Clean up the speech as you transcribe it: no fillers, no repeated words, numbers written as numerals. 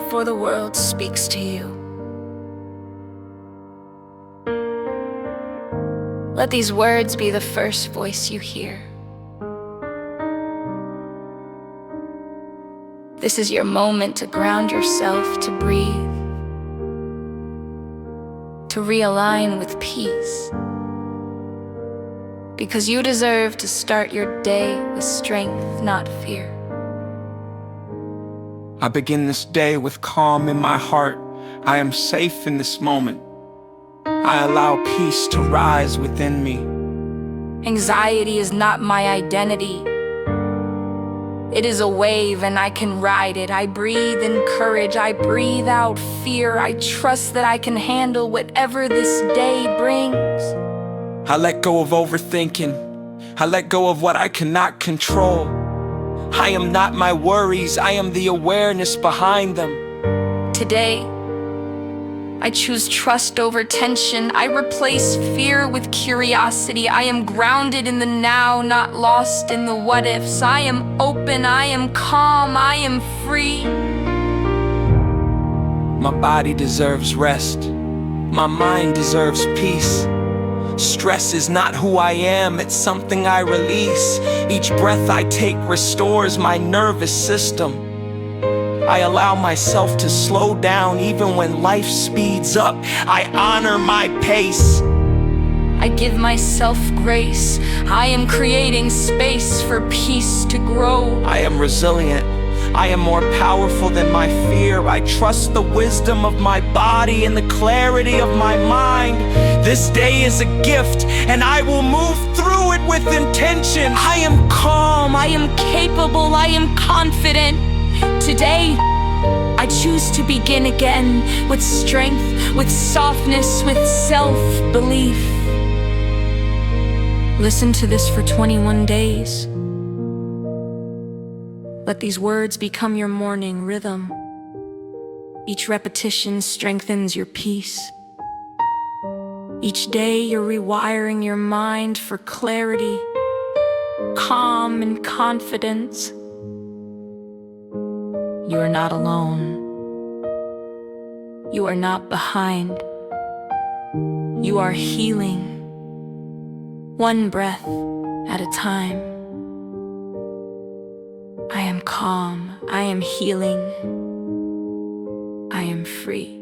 before the world speaks to you. Let these words be the first voice you hear. This is your moment to ground yourself, to breathe, to realign with peace. Because you deserve to start your day with strength, not fear. I begin this day with calm in my heart. I am safe in this moment. I allow peace to rise within me. Anxiety is not my identity. It is a wave and I can ride it. I breathe in courage, I breathe out fear. I trust that I can handle whatever this day brings. I let go of overthinking. I let go of what I cannot control. I am not my worries, I am the awareness behind them. Today, I choose trust over tension. I replace fear with curiosity. I am grounded in the now, not lost in the what ifs. I am open, I am calm, I am free. My body deserves rest. My mind deserves peace. Stress is not who I am, it's something I release. Each breath I take restores my nervous system. I allow myself to slow down even when life speeds up. I honor my pace. I give myself grace. I am creating space for peace to grow. I am resilient. I am more powerful than my fear. I trust the wisdom of my body and the clarity of my mind. This day is a gift, and I will move through it with intention. I am calm. I am capable. I am confident. Today, I choose to begin again with strength, with softness, with self-belief. Listen to this for 21 days. Let these words become your morning rhythm. Each repetition strengthens your peace. Each day you're rewiring your mind for clarity, calm, and confidence. You are not alone. You are not behind. You are healing, one breath at a time. I am calm. I am healing. I am free.